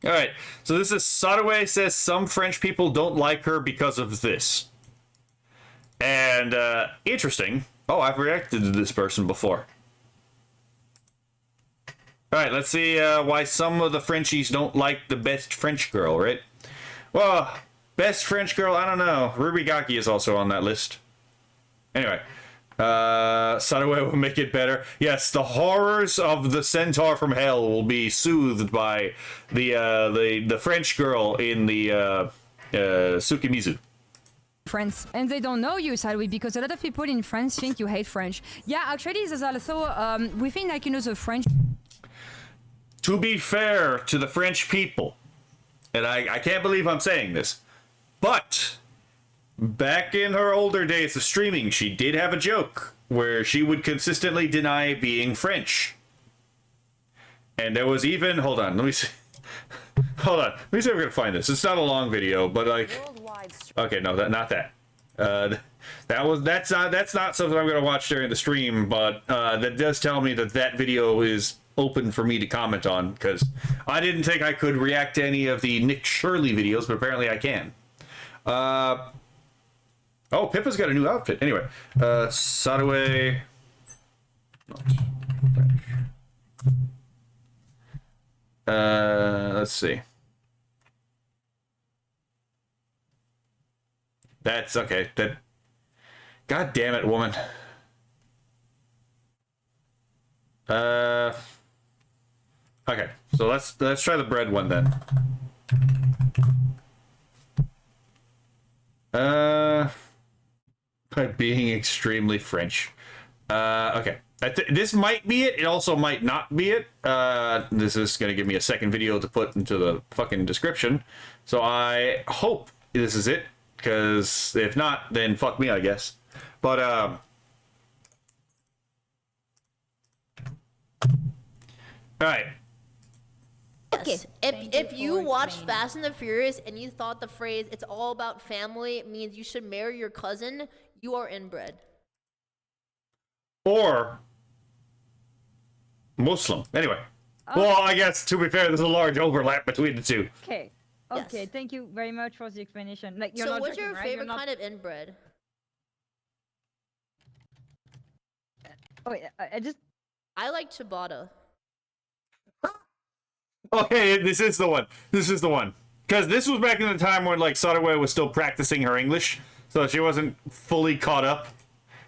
All right. So this is Sotaway says some French people don't like her because of this. And interesting. Oh, I've reacted to this person before. All right, let's see why some of the Frenchies don't like the best French girl, right? Well, best French girl, I don't know. Ruby Gaki is also on that list. Anyway, Sotaway will make it better. Yes, the horrors of the centaur from hell will be soothed by the French girl in the Tsukimizu. France, and they don't know you, sadly, because a lot of people in France think you hate French. Yeah, actually, there's also within, like, you know, the French. To be fair to the French people, and I can't believe I'm saying this, but back in her older days of streaming, she did have a joke where she would consistently deny being French. And there was even, hold on, let me see. Hold on, let me see if we can find this. It's not a long video, but like, okay, no, not that. That's not something I'm gonna watch during the stream, but that does tell me that that video is open for me to comment on, because I didn't think I could react to any of the Nick Shirley videos, but apparently I can. Oh, Pippa's got a new outfit. Anyway, Sotaway. Let's see. That's okay. That. God damn it, woman. Okay, so let's try the bread one then. By being extremely French. Okay. This might be it. It also might not be it. This is going to give me a second video to put into the fucking description. So I hope this is it, because if not, then fuck me, I guess. But, alright. Okay, if you watched Fast and the Furious and you thought the phrase "it's all about family" means you should marry your cousin, you are inbred. Or Muslim. Anyway. Well, I guess, to be fair, there's a large overlap between the two. Okay. Okay, yes. Thank you very much for the explanation. Like, you're so not what's joking, your right? favorite kind of inbred? Oh, wait, I like ciabatta. Okay, this is the one. This is the one. Because this was back in the time when, like, Sotaway was still practicing her English, so she wasn't fully caught up.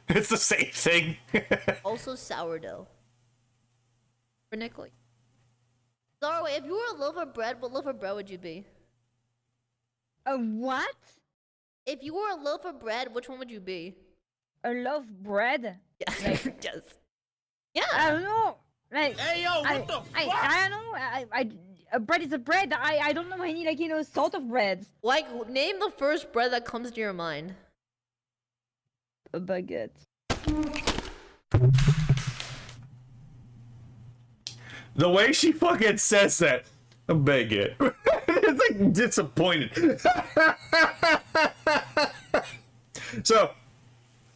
It's the same thing. Also sourdough. For Nickley. Sorry, if you were a loaf of bread, what loaf of bread would you be? A what? If you were a loaf of bread, which one would you be? A loaf of bread? Yes. Like, Yes. Yeah. I don't know. Like, Hey yo, what the fuck? I don't know. A bread is a bread. I don't know any, like, you know, sort of breads. Like, name the first bread that comes to your mind. A baguette. The way she fucking says that, a baguette. It's like disappointed. So,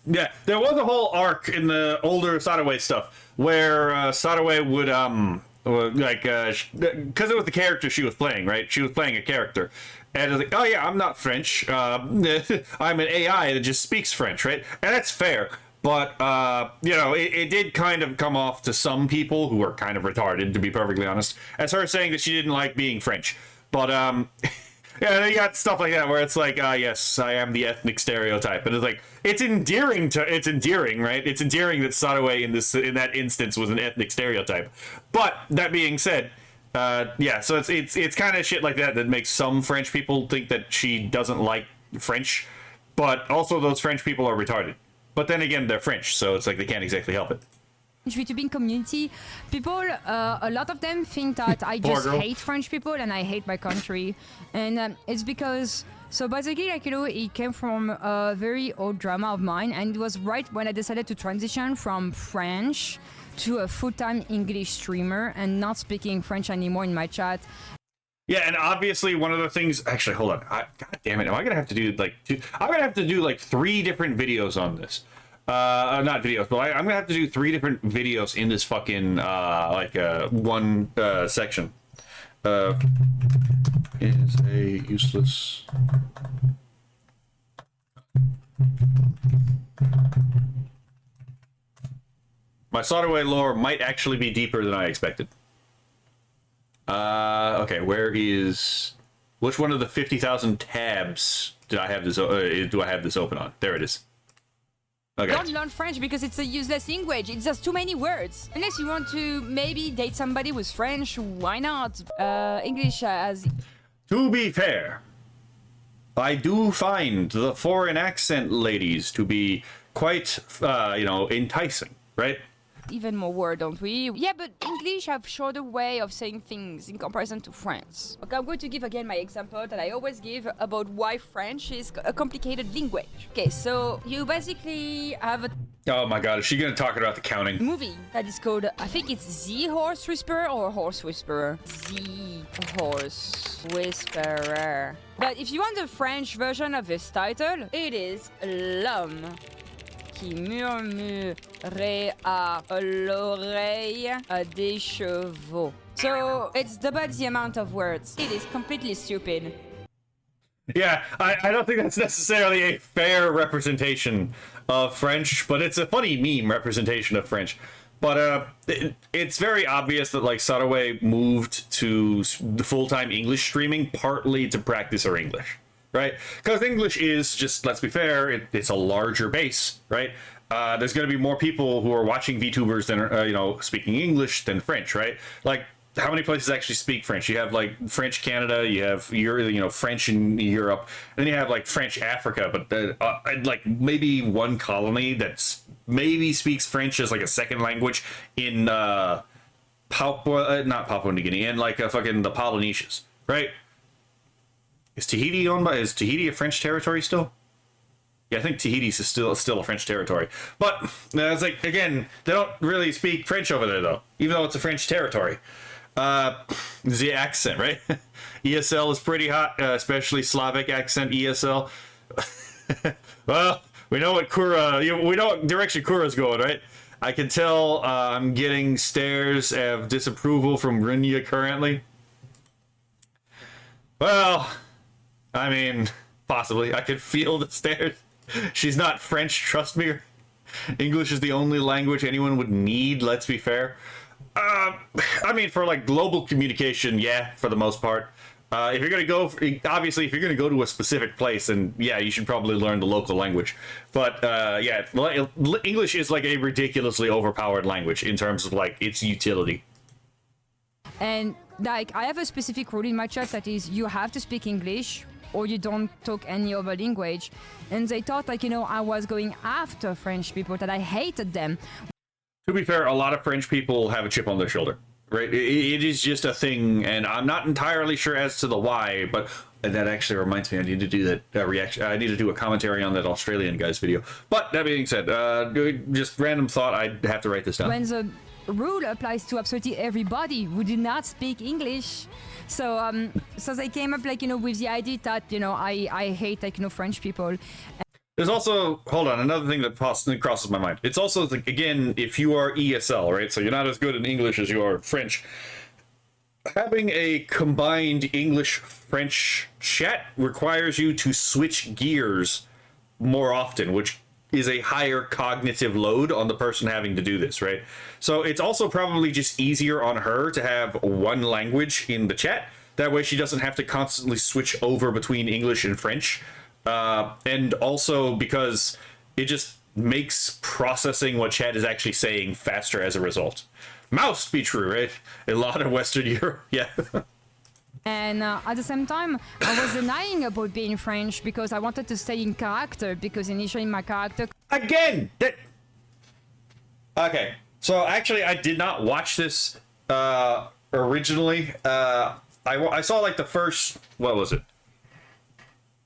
yeah, there was a whole arc in the older Sotaway stuff where Sotaway would because it was the character she was playing, right? She was playing a character, and it was like, oh yeah, I'm not French. I'm an AI that just speaks French, right? And that's fair. But, you know, it did kind of come off to some people who were kind of retarded, to be perfectly honest, as her saying that she didn't like being French. But, yeah, you got stuff like that where it's like, yes, I am the ethnic stereotype. And it's like, it's endearing, right? It's endearing that Sotaway in that instance was an ethnic stereotype. But, that being said, yeah, so it's kind of shit like that makes some French people think that she doesn't like French. But also those French people are retarded. But then again, they're French, so it's like they can't exactly help it. VTubing community, people, a lot of them think that I just hate French people and I hate my country. And it's because, so basically, like, you know, it came from a very old drama of mine, and it was right when I decided to transition from French to a full-time English streamer and not speaking French anymore in my chat. Yeah, and obviously one of the things. Actually, hold on. God damn it! Am I gonna have to do like? I'm gonna have to do like 3 different videos on this. Not videos, but I'm gonna have to do 3 different videos in this fucking one section. is a useless. My Soderway lore might actually be deeper than I expected. Okay, which one of the 50,000 tabs do I have this open on? There it is. Okay. Don't learn French because it's a useless language. It's just too many words. Unless you want to maybe date somebody with French, why not? English as... To be fair, I do find the foreign accent ladies to be quite, enticing, right? Even more word, don't we? Yeah, but English have shorter way of saying things in comparison to French. Okay, I'm going to give again my example that I always give about why French is a complicated language. Okay, so you basically have a Oh my god, is she gonna talk about the counting? movie that is called, I think it's The Horse Whisperer or Horse Whisperer. The Horse Whisperer. But if you want the French version of this title, it is L'homme qui murmurait à l'oreille des chevaux. So it's double the amount of words. It is completely stupid. Yeah, I don't think that's necessarily a fair representation of French, but it's a funny meme representation of French. But it's very obvious that like Soderway moved to the full-time English streaming partly to practice her English, right? Because English is just, let's be fair, it's a larger base, right? There's going to be more people who are watching VTubers than speaking English than French, right? Like, how many places actually speak French? You have like French Canada, you have French in Europe, and then you have like French Africa, but like maybe one colony that's maybe speaks French as like a second language in not Papua New Guinea, in like fucking the Polynesians, right? Is Tahiti a French territory still? Yeah, I think Tahiti is still a French territory. But it's like, again, they don't really speak French over there though, even though it's a French territory. The accent, right? ESL is pretty hot, especially Slavic accent ESL. Well, we know what we know what direction Kura's going, right? I can tell I'm getting stares of disapproval from Runya currently. Well, I mean, possibly. I could feel the stares. She's not French, trust me. English is the only language anyone would need, let's be fair. I mean, for like global communication, yeah, for the most part. If you're gonna go, obviously, if you're gonna go to a specific place, then yeah, you should probably learn the local language. But yeah, English is like a ridiculously overpowered language in terms of like its utility. And like, I have a specific rule in my chat that is you have to speak English or you don't talk any other language. And they thought like, I was going after French people, that I hated them. To be fair, a lot of French people have a chip on their shoulder, right? It is just a thing, and I'm not entirely sure as to the why, but that actually reminds me, I need to do that reaction. I need to do a commentary on that Australian guy's video. But that being said, just random thought, I'd have to write this down. When the rule applies to absolutely everybody who did not speak English. So so they came up like, with the idea that, I hate like, French people. There's also, hold on, another thing that crosses my mind. It's also, like, again, if you are ESL, right? So you're not as good in English as you are French. Having a combined English-French chat requires you to switch gears more often, which is a higher cognitive load on the person having to do this, right? So it's also probably just easier on her to have one language in the chat. That way she doesn't have to constantly switch over between English and French. And also because it just makes processing what chat is actually saying faster as a result. Must be true, right? A lot of Western Europe, yeah. And at the same time, I was denying about being French because I wanted to stay in character, because initially my character... Again! Okay, so actually I did not watch this originally. I saw like the first... What was it?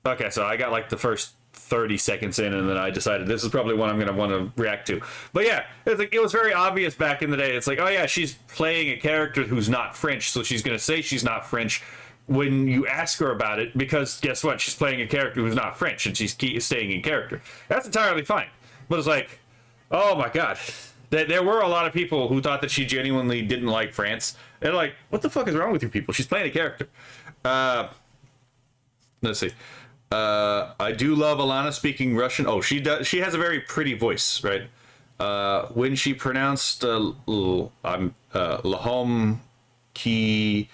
Okay, so I got like the first 30 seconds in, and then I decided this is probably one I'm going to want to react to. But yeah, it was very obvious back in the day. It's like, oh yeah, she's playing a character who's not French, so she's going to say she's not French when you ask her about it, because guess what? She's playing a character who's not French, and she's staying in character. That's entirely fine. But it's like, oh my god. There were a lot of people who thought that she genuinely didn't like France. They're like, what the fuck is wrong with you people? She's playing a character. Let's see. I do love Alana speaking Russian. Oh, she does. She has a very pretty voice, right? When she pronounced Lahom ki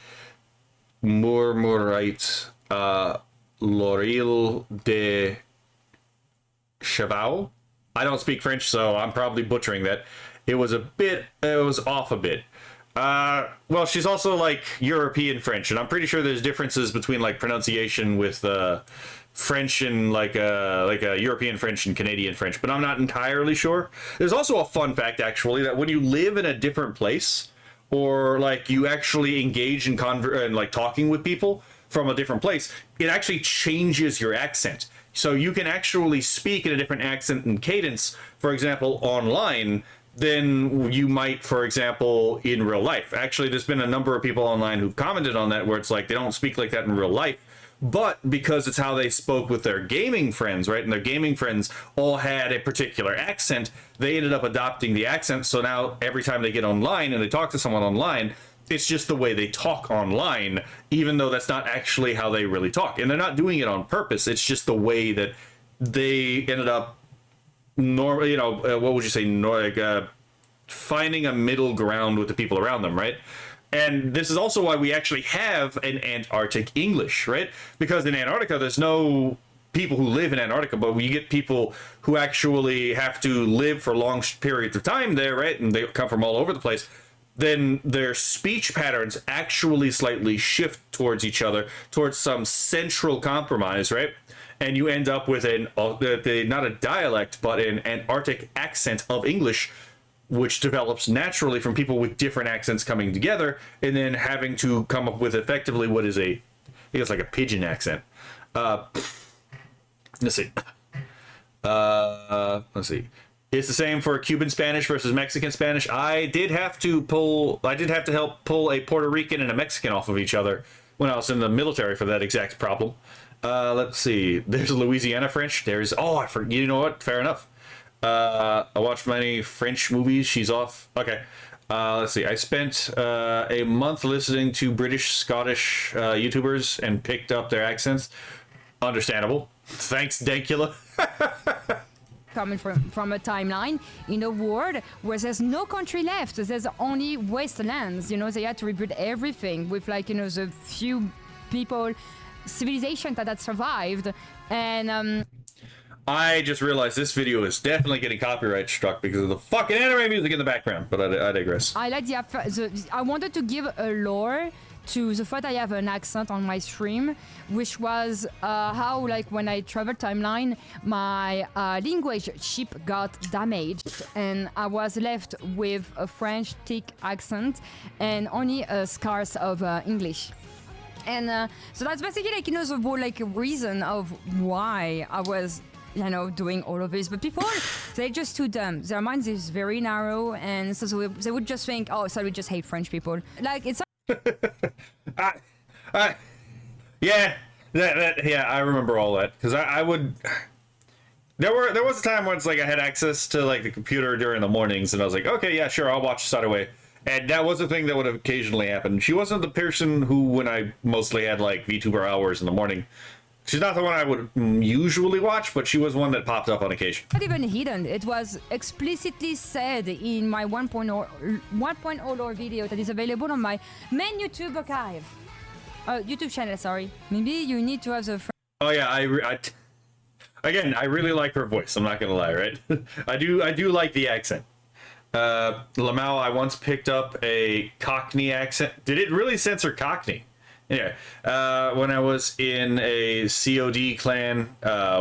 murmurait L'Oreal de Cheval. I don't speak French, so I'm probably butchering that. It was off a bit. Well, she's also like European French, and I'm pretty sure there's differences between like pronunciation with French and like a European French and Canadian French, but I'm not entirely sure. There's also a fun fact actually that when you live in a different place, or like you actually engage in and like talking with people from a different place, it actually changes your accent. So you can actually speak in a different accent and cadence, for example, online, than you might, for example, in real life. Actually, there's been a number of people online who've commented on that, where it's like they don't speak like that in real life, but because it's how they spoke with their gaming friends, right? And their gaming friends all had a particular accent, they ended up adopting the accent. So now every time they get online and they talk to someone online, it's just the way they talk online, even though that's not actually how they really talk. And they're not doing it on purpose. It's just the way that they ended up, what would you say, finding a middle ground with the people around them, right? And this is also why we actually have an Antarctic English, right? Because in Antarctica, there's no people who live in Antarctica, but you get people who actually have to live for long periods of time there, right? And they come from all over the place. Then their speech patterns actually slightly shift towards each other, towards some central compromise, right? And you end up with not a dialect, but an Antarctic accent of English, which develops naturally from people with different accents coming together, and then having to come up with effectively what is I think it's like a pidgin accent. Let's see. It's the same for Cuban Spanish versus Mexican Spanish. I did have to help pull a Puerto Rican and a Mexican off of each other when I was in the military for that exact problem. Let's see. There's Louisiana French. You know what? Fair enough. I watched many French movies. She's off. Okay. Let's see. I spent a month listening to British, Scottish YouTubers and picked up their accents. Understandable. Thanks, Dankula. Coming from a timeline in a world where there's no country left, there's only wastelands. They had to rebuild everything with the few people, civilization that survived. And I just realized this video is definitely getting copyright struck because of the fucking anime music in the background, but I digress. I like I wanted to give a lore to the fact I have an accent on my stream, which was how, when I traveled timeline, my language chip got damaged, and I was left with a French thick accent and only a scarce of English. And so that's basically the whole reason of why I was doing all of this. But people, they're just too dumb. Their minds is very narrow, and so they would just think, oh, so we just hate French people. It's yeah, I remember all that because I would. There was a time when it's I had access to the computer during the mornings, and I was like, okay, yeah, sure, I'll watch Saturday. And that was the thing that would have occasionally happened. She wasn't the person who, when I mostly had VTuber hours in the morning, she's not the one I would usually watch, but she was one that popped up on occasion. Not even hidden. It was explicitly said in my 1.0 lore video that is available on my main YouTube archive. YouTube channel, sorry. Maybe you need to have the... Oh yeah, again, I really like her voice. I'm not gonna lie, right? I do like the accent. Liminal, I once picked up a Cockney accent. Did it really censor Cockney? Anyway, when I was in a COD clan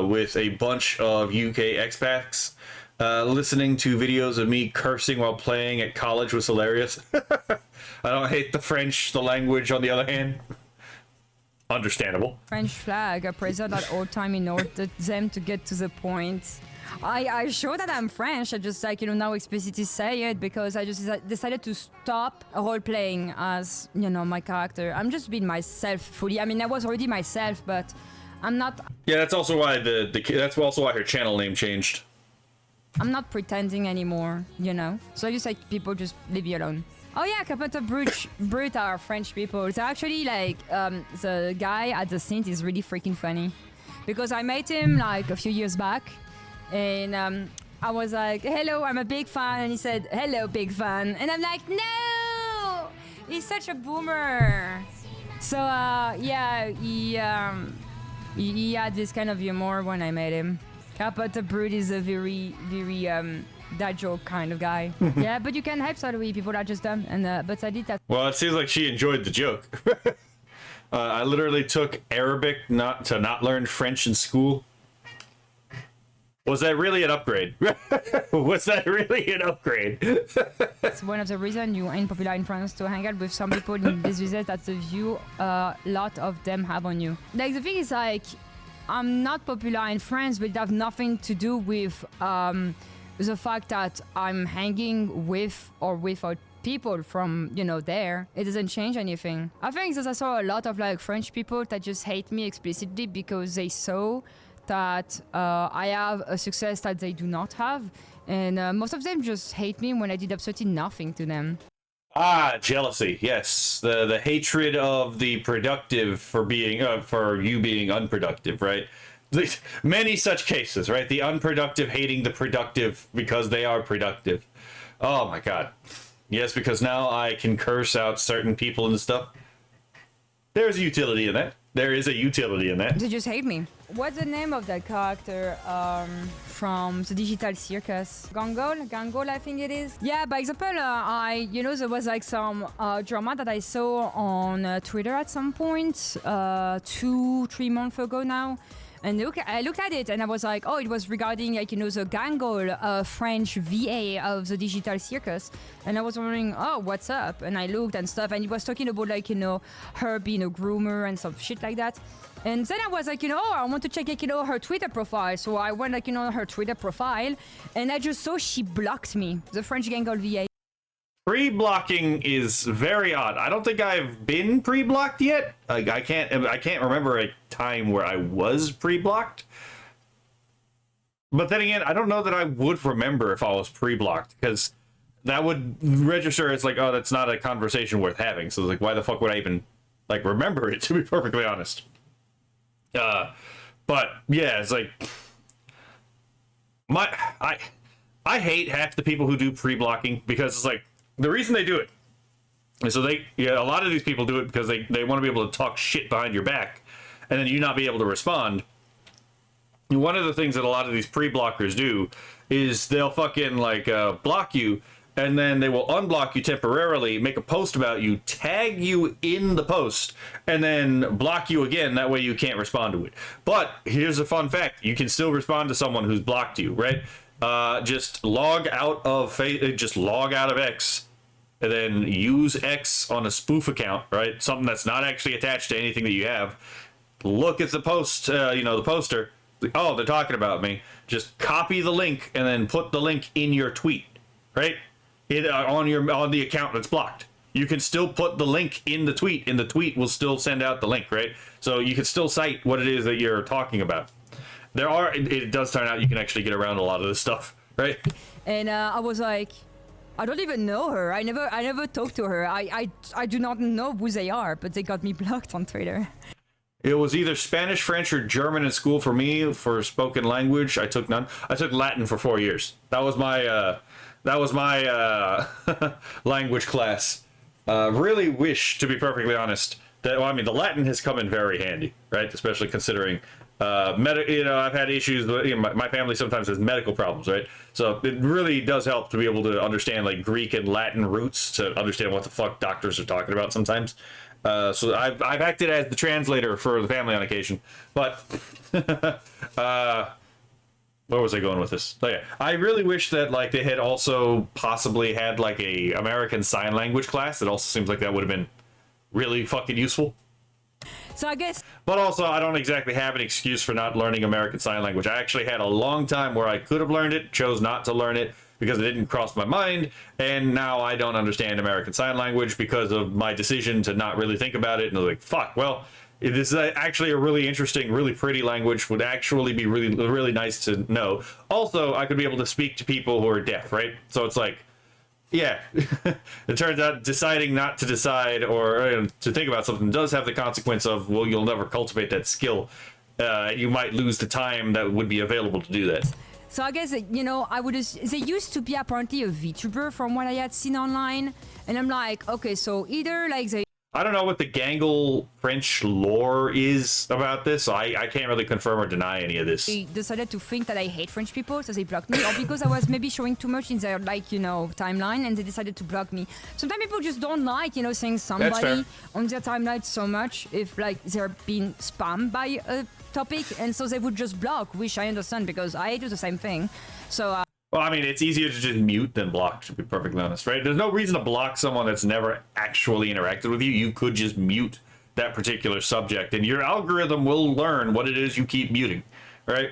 with a bunch of UK expats, listening to videos of me cursing while playing at college was hilarious. I don't hate the French, the language, on the other hand. Understandable. French flag are present at all time in order for them to get to the point. I show that I'm French. I just now explicitly say it because I just decided to stop role playing as my character. I'm just being myself fully. I mean, I was already myself, but I'm not. Yeah, that's also why that's also why her channel name changed. I'm not pretending anymore, you know? So I just like people just leave me alone. Oh yeah, Carpenter Brute are French people. So actually, like, the guy at the Synth is really freaking funny. Because I met him, like, a few years back. And I was like, hello, I'm a big fan. And he said, hello, big fan. And I'm like, no! He's such a boomer. So, yeah, he had this kind of humor when I met him. Carpenter Brute is a very, very, that joke kind of guy. Yeah, but you can help Saudi people are just dumb. And but I did that. Well, it seems like she enjoyed the joke. I literally took Arabic to not learn French in school. Was that really an upgrade? Was that really an upgrade? It's one of the reasons you ain't popular in France, to hang out with some people in this visit. That's the view a lot of them have on you. Like, the thing is, like, I'm not popular in France, but it has nothing to do with the fact that I'm hanging with or without people from, you know, there. It doesn't change anything. I think that I saw a lot of, like, French people that just hate me explicitly because they saw that I have a success that they do not have. And most of them just hate me when I did absolutely nothing to them. Ah, jealousy. Yes, the hatred of the productive for being for you being unproductive, right? Many such cases, right? The unproductive hating the productive because they are productive. Oh my god. Yes, because now I can curse out certain people and stuff. There's a utility in that. There is a utility in that. They just hate me. What's the name of that character from the Digital Circus? Gangol, I think it is. Yeah, by example, there was like some drama that I saw on Twitter at some point 2-3 months ago now. And I looked at it and I was like, oh, it was regarding, like, the Gangol French VA of the Digital Circus. And I was wondering, oh, what's up? And I looked and stuff, and he was talking about, like, her being a groomer and some shit like that. And then I was like, oh, I want to check, like, her Twitter profile. So I went, like, her Twitter profile, and I just saw she blocked me, the French Gangol VA. Pre-blocking is very odd. I don't think I've been pre-blocked yet. Like, I can't remember a time where I was pre-blocked. But then again, I don't know that I would remember if I was pre-blocked, because that would register as like, oh, that's not a conversation worth having. So it's like, why the fuck would I even, like, remember it, to be perfectly honest? But yeah, it's like I hate half the people who do pre-blocking, because it's like, the reason they do it is so a lot of these people do it because they want to be able to talk shit behind your back and then you not be able to respond. And one of the things that a lot of these pre-blockers do is they'll fucking, like, block you, and then they will unblock you temporarily, make a post about you, tag you in the post, and then block you again. That way you can't respond to it. But here's a fun fact. You can still respond to someone who's blocked you, right? Just log out of X, and then use X on a spoof account, right? Something that's not actually attached to anything that you have. Look at the post, the poster. Oh, they're talking about me. Just copy the link and then put the link in your tweet, right? On the account that's blocked. You can still put the link in the tweet, and the tweet will still send out the link, right? So you can still cite what it is that you're talking about. It does turn out you can actually get around a lot of this stuff, right? And I was like, I don't even know her. I never talked to her. I do not know who they are, but they got me blocked on Twitter. It was either Spanish, French, or German in school for me for spoken language. I took none. I took Latin for 4 years. That was my language class. Really wish, to be perfectly honest, that the Latin has come in very handy, right? Especially considering I've had issues. My family sometimes has medical problems, right? So it really does help to be able to understand, like, Greek and Latin roots to understand what the fuck doctors are talking about sometimes. So I've acted as the translator for the family on occasion. But where was I going with this? Oh yeah, I really wish that, like, they had also possibly had, like, a American Sign Language class. It also seems like that would have been really fucking useful. So I guess. But also, I don't exactly have an excuse for not learning American Sign Language. I actually had a long time where I could have learned it, chose not to learn it because it didn't cross my mind, and now I don't understand American Sign Language because of my decision to not really think about it. And I was like, fuck, well, This is actually a really interesting, really pretty language. Would actually be really, really nice to know. Also, I could be able to speak to people who are deaf, right? So it's like, yeah. It turns out deciding not to decide or to think about something does have the consequence of, well, you'll never cultivate that skill. You might lose the time that would be available to do that. So I guess, you know, they used to be apparently a VTuber from what I had seen online. And I'm like, okay, so either like they... I don't know what the Gangle French lore is about this. So I can't really confirm or deny any of this. They decided to think that I hate French people, so they blocked me, or because I was maybe showing too much in their, like, you know, timeline, and they decided to block me. Sometimes people just don't like, you know, seeing somebody on their timeline so much if, like, they're being spammed by a topic, and so they would just block, which I understand because I do the same thing. So, well, I mean, it's easier to just mute than block, to be perfectly honest, right? There's no reason to block someone that's never actually interacted with you. You could just mute that particular subject, and your algorithm will learn what it is you keep muting, right?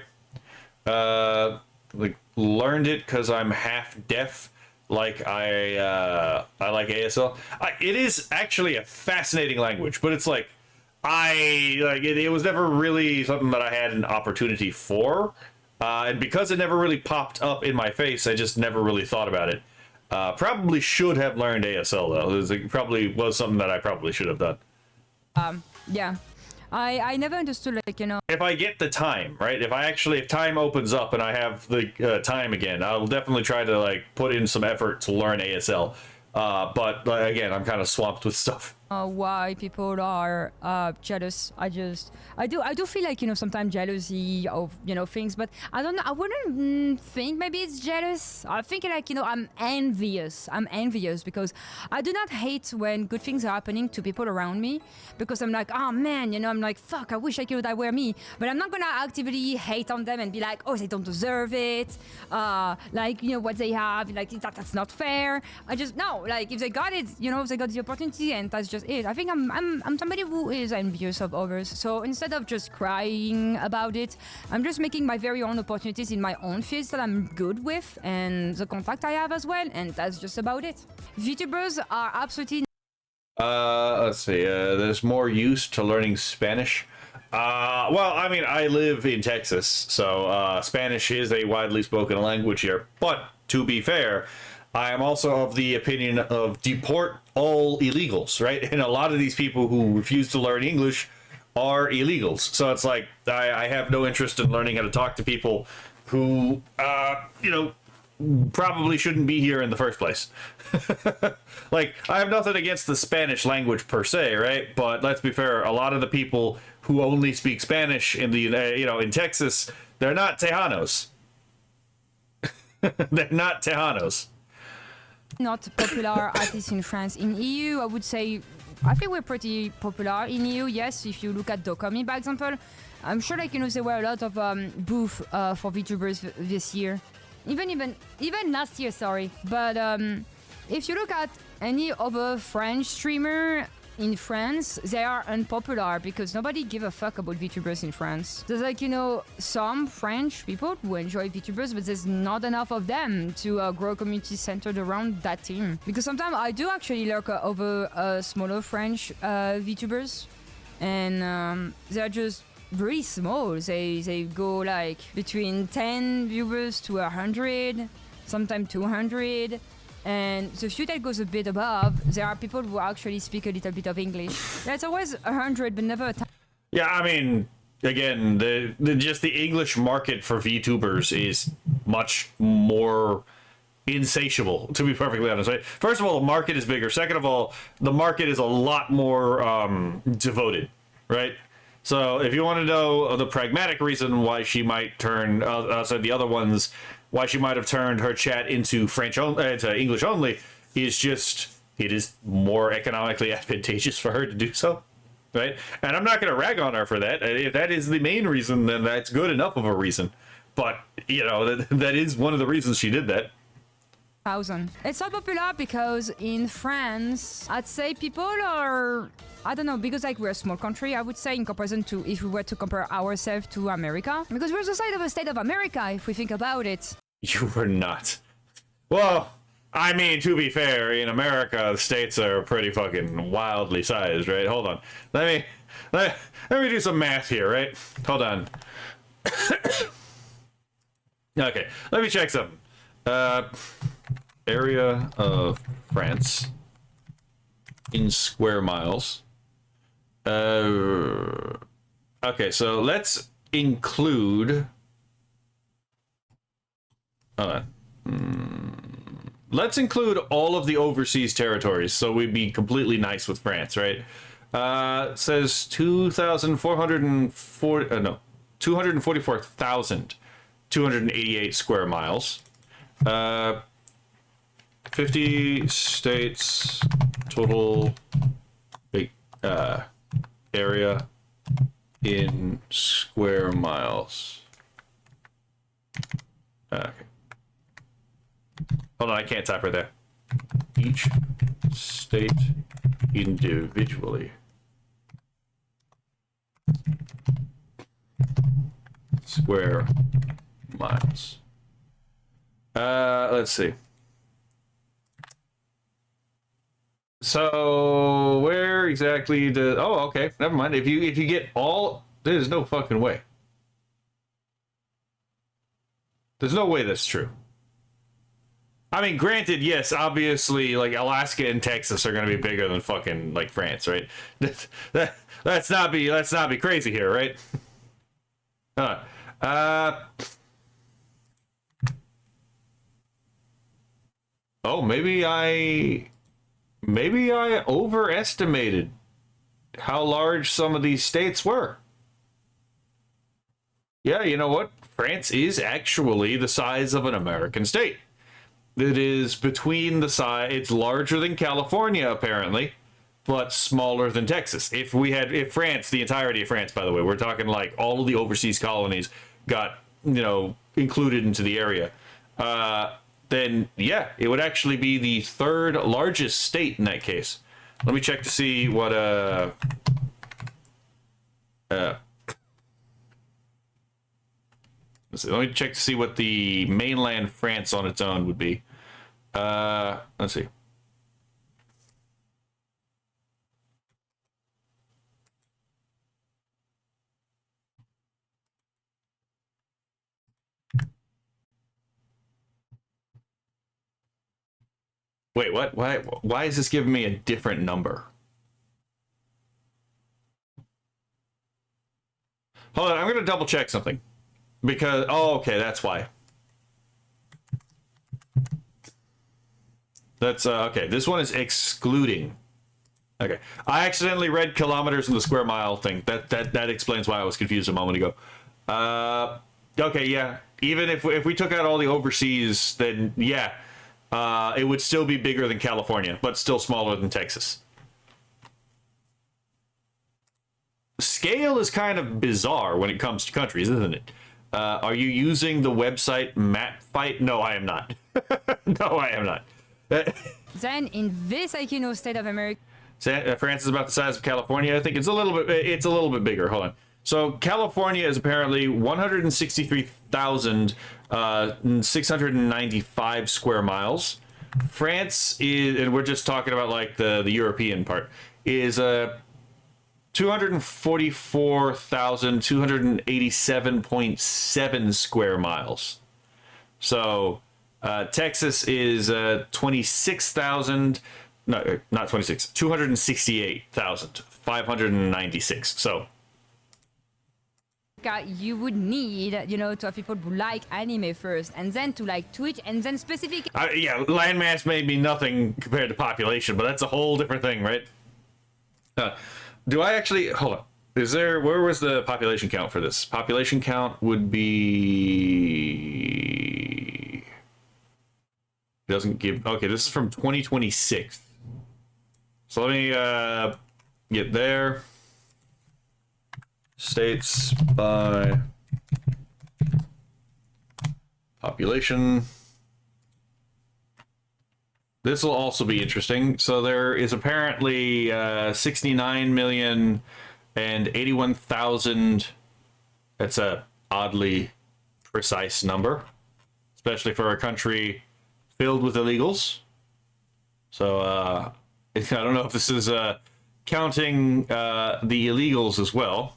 Like, learned it because I'm half deaf, like I like ASL. It is actually a fascinating language, but it's like, it was never really something that I had an opportunity for. And because it never really popped up in my face, I just never really thought about it. Probably should have learned ASL, though. It probably was something that I probably should have done. yeah. I never understood, like, you know... If I get the time, right? If time opens up and I have the time again, I'll definitely try to, like, put in some effort to learn ASL. But, again, I'm kind of swamped with stuff. Why people are jealous. I do feel like, you know, sometimes jealousy of, you know, things, but I don't know. I wouldn't think maybe it's jealous. I think, like, you know, I'm envious because I do not hate when good things are happening to people around me, because I'm like, oh man, you know, I'm like, fuck, I wish I could, that were me. But I'm not gonna actively hate on them and be like, oh, they don't deserve it, like, you know, what they have, like, that's not fair. I just, no, like, if they got it, you know, if they got the opportunity, and that's just it. I think I'm somebody who is envious of others. So instead of just crying about it, I'm just making my very own opportunities in my own fields that I'm good with, and the contact I have as well, and that's just about it. VTubers are absolutely... Let's see. There's more use to learning Spanish. Well, I mean, I live in Texas, so Spanish is a widely spoken language here. But to be fair, I am also of the opinion of deport all illegals, right? And a lot of these people who refuse to learn English are illegals. So it's like, I have no interest in learning how to talk to people who, you know, probably shouldn't be here in the first place. Like, I have nothing against the Spanish language per se, right? But let's be fair, a lot of the people who only speak Spanish in the, you know, in Texas, they're not Tejanos. They're not Tejanos. Not popular, at least in France. In EU, I would say, I think we're pretty popular in EU. Yes, if you look at Dokami, for example, I'm sure, like, you know, there were a lot of booth for VTubers this year, even last year. Sorry, but if you look at any other French streamer in France, they are unpopular because nobody give a fuck about VTubers in France. There's, like, you know, some French people who enjoy VTubers, but there's not enough of them to grow a community centered around that team. Because sometimes I do actually lurk over smaller French VTubers, and they're just really small. They go like between 10 viewers to 100, sometimes 200. And the few that goes a bit above, there are people who actually speak a little bit of English. That's always 100, but never 1,000. Yeah, I mean, again, just the English market for VTubers is much more insatiable, to be perfectly honest. Right? First of all, the market is bigger. Second of all, the market is a lot more devoted, right? So if you want to know the pragmatic reason why she might turn, the other ones, why she might have turned her chat into into English only, is just, it is more economically advantageous for her to do so, right? And I'm not going to rag on her for that. If that is the main reason, then that's good enough of a reason. But, you know, that is one of the reasons she did that. It's not popular because in France, I'd say people are, I don't know, because like we're a small country, I would say, in comparison to if we were to compare ourselves to America, because we're the side of a state of America if we think about it. You were not. Well, I mean, to be fair, in America, the states are pretty fucking wildly sized, right? Hold on. let me do some math here, right? Hold on. Okay, let me check something. Area of France in square miles. Okay, so let's include. Let's include all of the overseas territories, so we'd be completely nice with France, right? It says 244,288 square miles. 50 states total area in square miles. Okay. Hold on, I can't type right there. Each state individually. Square miles. Let's see. So where exactly does? Oh, okay. Never mind. If you get all, there's no fucking way. There's no way that's true. I mean, granted, yes, obviously, like Alaska and Texas are going to be bigger than fucking like France, right? Let's not be crazy here, right? Oh, maybe I overestimated how large some of these states were. Yeah, you know what? France is actually the size of an American state. It is between the size. It's larger than California, apparently, but smaller than Texas. If France, the entirety of France, by the way, we're talking like all of the overseas colonies got, included into the area, then yeah, it would actually be the third largest state in that case. Let me check to see what let me check to see what the mainland France on its own would be. Let's see. Wait, what? Why is this giving me a different number? Hold on, I'm gonna double check something. Because, okay, that's why. That's, okay, this one is excluding. Okay, I accidentally read kilometers in the square mile thing. That explains why I was confused a moment ago. Okay, yeah, even if we took out all the overseas, then yeah, it would still be bigger than California, but still smaller than Texas. Scale is kind of bizarre when it comes to countries, isn't it? Are you using the website MapFight? No, I am not. No, I am not. Then in this state of America, France is about the size of California. I think it's a little bit bigger. Hold on. So California is apparently 163,695 square miles. France is, and we're just talking about like the European part, is 244,287.7 square miles. So Texas is 26,000, no, not 26, 268,596. So you would need, to have people who like anime first, and then to like Twitch, and then specific. Yeah, landmass may be nothing compared to population, but that's a whole different thing, right? Do I actually, hold on, where was the population count for this? Population count would be, doesn't give, okay, this is from 2026. So let me get there. States by population. This will also be interesting. So there is apparently 69,081,000. That's a oddly precise number, especially for a country filled with illegals. So I don't know if this is counting the illegals as well.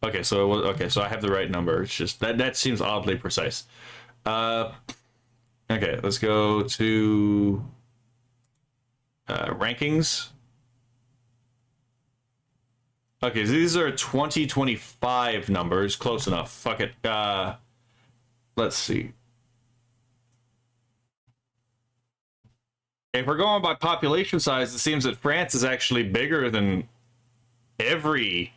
Okay, so I have the right number. It's just that seems oddly precise. Okay, let's go to rankings. Okay, so these are 2025 numbers. Close enough. Fuck it. Let's see. If we're going by population size, it seems that France is actually bigger than every.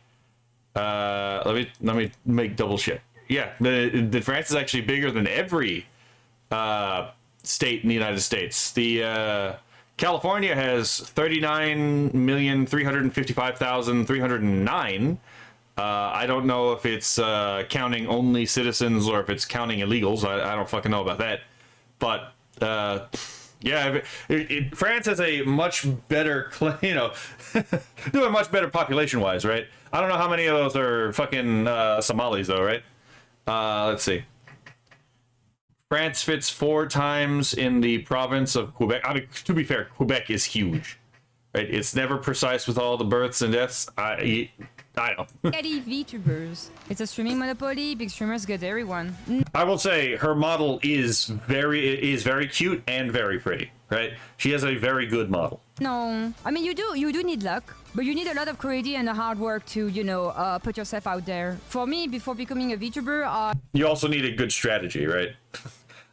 Let me make double check. Yeah, the France is actually bigger than every state in the United States. The California has 39,355,309. I don't know if it's counting only citizens or if it's counting illegals. I don't fucking know about that. But yeah, France has a much better, doing much better population-wise, right? I don't know how many of those are fucking Somalis, though, right? Let's see. France fits 4 times in the province of Quebec. I mean, to be fair, Quebec is huge, right? It's never precise with all the births and deaths. I don't know. Eddie VTubers. It's a streaming monopoly. Big streamers get everyone. I will say her model is very cute and very pretty, right? She has a very good model. No, I mean you do need luck, but you need a lot of creativity and hard work to put yourself out there. For me, before becoming a VTuber, you also need a good strategy, right?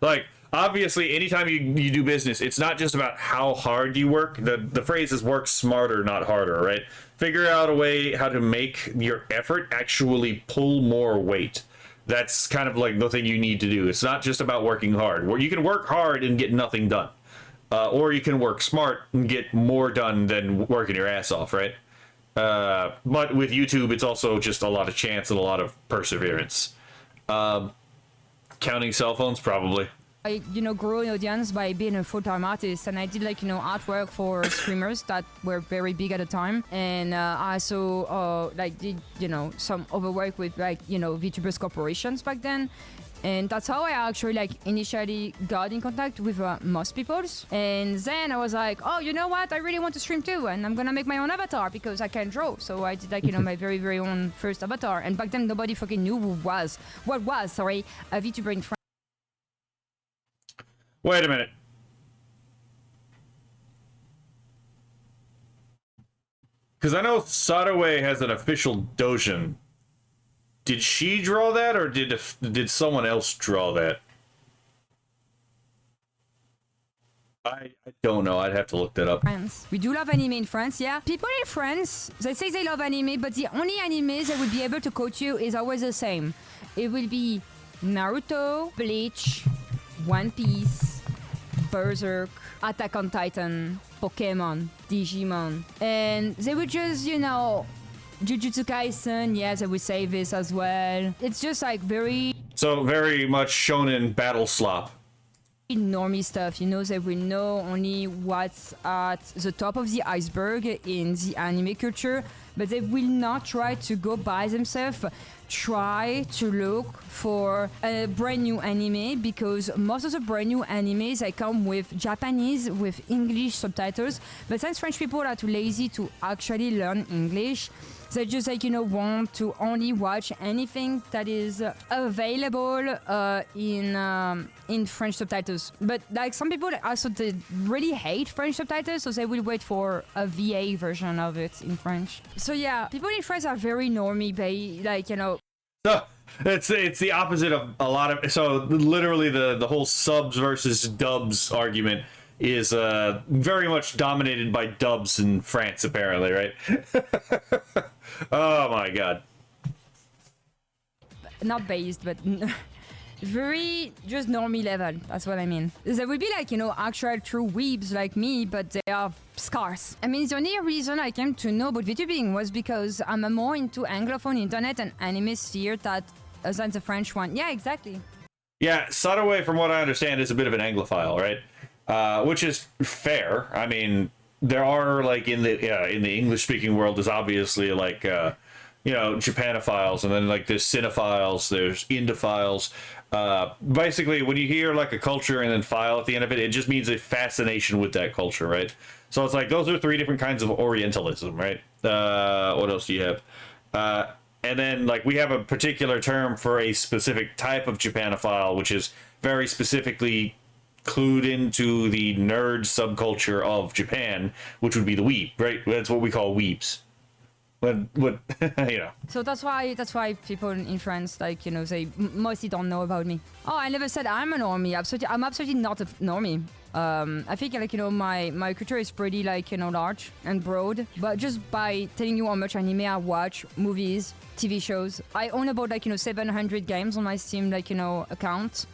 Like, obviously, anytime you do business, it's not just about how hard you work. The phrase is work smarter, not harder, right? Figure out a way how to make your effort actually pull more weight. That's kind of like the thing you need to do. It's not just about working hard. You can work hard and get nothing done. Or you can work smart and get more done than working your ass off, right? But with YouTube, it's also just a lot of chance and a lot of perseverance. Counting cell phones, probably. I grow an audience by being a full-time artist, and I did artwork for streamers that were very big at the time, and I also did some overwork with VTubers corporations back then. And that's how I actually initially got in contact with most people's. And then I was like, oh, you know what? I really want to stream too, and I'm gonna make my own avatar because I can draw. So I did my very, very own first avatar. And back then nobody fucking knew what was a VTuber in France. Wait a minute. Because I know Sadaway has an official Dojin. Did she draw that, or did someone else draw that? I don't know. I'd have to look that up. France. We do love anime in France, yeah. People in France, they say they love anime, but the only anime they will be able to quote you is always the same. It will be Naruto, Bleach, One Piece, Berserk, Attack on Titan, Pokemon, Digimon. And they would just, Jujutsu Kaisen, yes, I would say this as well. It's just very... So very much shonen battle slop. Normie stuff, they will know only what's at the top of the iceberg in the anime culture, but they will not try to go by themselves, try to look for a brand new anime, because most of the brand new animes, they come with Japanese, with English subtitles, but since French people are too lazy to actually learn English, they just want to only watch anything that is available in French subtitles. But some people also they really hate French subtitles, so they will wait for a VA version of it in French. So yeah, people in France are very normie, So it's the opposite of a lot of. So literally the whole subs versus dubs argument is very much dominated by dubs in France, apparently, right? Oh my god. Not based, but very just normie level. That's what I mean. There would be actual true weebs like me, but they are scarce. I mean, the only reason I came to know about VTubing was because I'm more into Anglophone internet and anime sphere than the French one. Yeah, exactly. Yeah, Sadaway, from what I understand, is a bit of an Anglophile, right? Which is fair. I mean, there are in the English speaking world, there's obviously Japanophiles, and then there's cinephiles, there's Indophiles. Basically, when you hear a culture and then file at the end of it, it just means a fascination with that culture, right? So it's like those are three different kinds of Orientalism, right? What else do you have? And then like we have a particular term for a specific type of Japanophile, which is very specifically clued into the nerd subculture of Japan, which would be the weeb, right? That's what we call weebs. What you know. So that's why people in France, like, you know, they mostly don't know about me. Oh, I never said I'm a normie. I'm absolutely not a normie. I think, like, you know, my culture is pretty, like, you know, large and broad. But just by telling you how much anime I watch, movies, TV shows, I own about, like, you know, 700 games on my Steam, like, you know, account.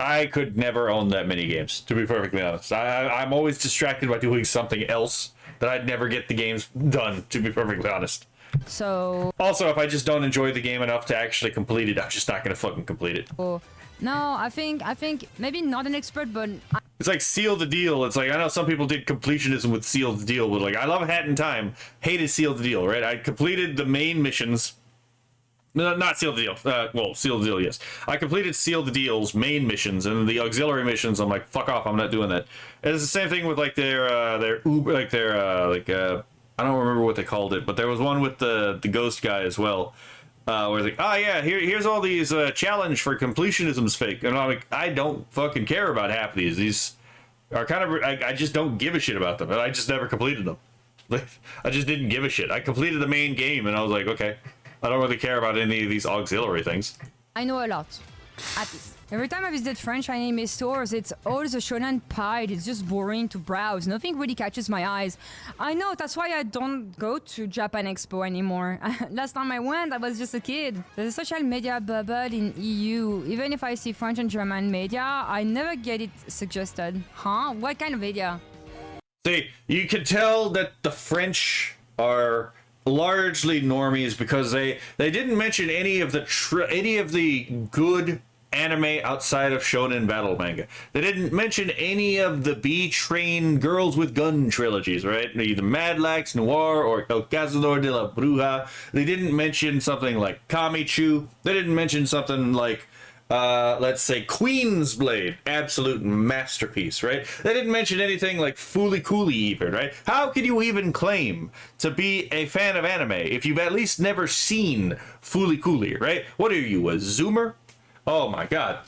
I could never own that many games, to be perfectly honest. I'm always distracted by doing something else that I'd never get the games done, to be perfectly honest. So Also, if I just don't enjoy the game enough to actually complete it, I'm just not gonna fucking complete it. no, I think maybe not an expert, but It's like Seal the Deal. It's like, I know some people did completionism with Seal the Deal, but like, I love Hat in Time, hated Seal the Deal, right? I completed the main missions. No, not Seal the Deal. Well, Seal the Deal, yes. I completed Seal the Deal's main missions, and the auxiliary missions, I'm like, fuck off, I'm not doing that. And it's the same thing with like their Uber, like their I don't remember what they called it, but there was one with the ghost guy as well, where it's like, oh yeah, here's all these challenge for completionism's fake, and I'm like, I don't fucking care about half of these. These are kind of, I just don't give a shit about them, and I just never completed them. Like, I just didn't give a shit. I completed the main game, and I was like, okay. I don't really care about any of these auxiliary things. I know a lot. At least. Every time I visit French anime stores, it's all the shonen pile. It's just boring to browse. Nothing really catches my eyes. I know, that's why I don't go to Japan Expo anymore. Last time I went, I was just a kid. There's a social media bubble in EU. Even if I see French and German media, I never get it suggested. Huh? What kind of media? See, you can tell that the French are largely normies because they didn't mention any of the good anime outside of shonen battle manga. They didn't mention any of the B-Train Girls with Gun trilogies, right? Either Mad Lax, Noir, or El Cazador de la Bruja. They didn't mention something like Kamichu. They didn't mention something like let's say Queen's Blade, absolute masterpiece, right? They didn't mention anything like Fooly Cooly even, right? How could you even claim to be a fan of anime if you've at least never seen Fooly Cooly, right? What are you, a Zoomer? Oh my god.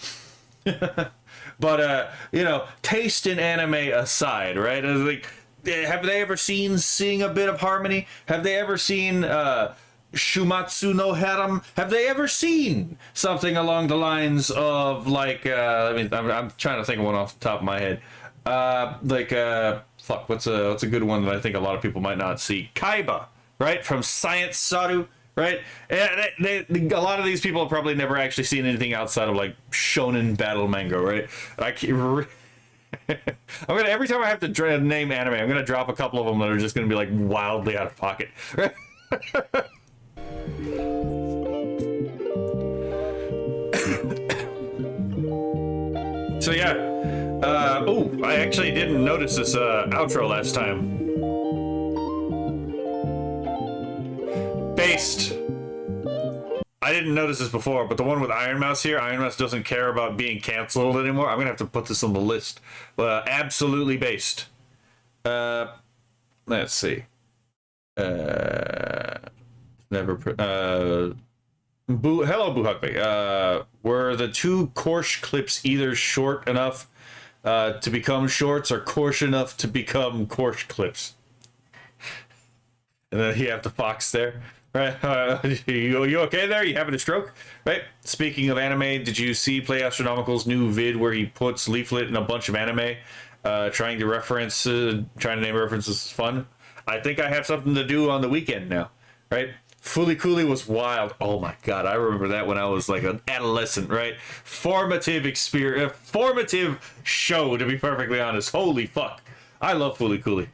But, you know, taste in anime aside, right? Like, have they ever seen Sing a Bit of Harmony? Have they ever seen, Shumatsu no Harem? Have they ever seen something along the lines of like I mean I'm trying to think of one off the top of my head, fuck, what's a good one that I think a lot of people might not see? Kaiba, right, from Science Saru, right? And a lot of these people have probably never actually seen anything outside of like shonen battle manga, right? I'm gonna, every time I have to name anime, I'm gonna drop a couple of them that are just gonna be like wildly out of pocket, right? So yeah, oh, I actually didn't notice this outro last time. Based. I didn't notice this before, but the one with Iron Mouse here, Iron Mouse doesn't care about being canceled anymore. I'm gonna have to put this on the list. Absolutely based. Let's see. Hello, Buhakbe. Were the two Korsh clips either short enough to become shorts or coarse enough to become Korsh clips? And then you have the fox there, right? You okay there? You having a stroke? Right? Speaking of anime, did you see Play Astronomical's new vid where he puts leaflet in a bunch of anime, trying to name references fun? I think I have something to do on the weekend now, right? Fooly Cooly was wild. Oh my god, I remember that when I was like an adolescent, right? Formative experience, formative show, to be perfectly honest. Holy fuck. I love Fooly Cooly.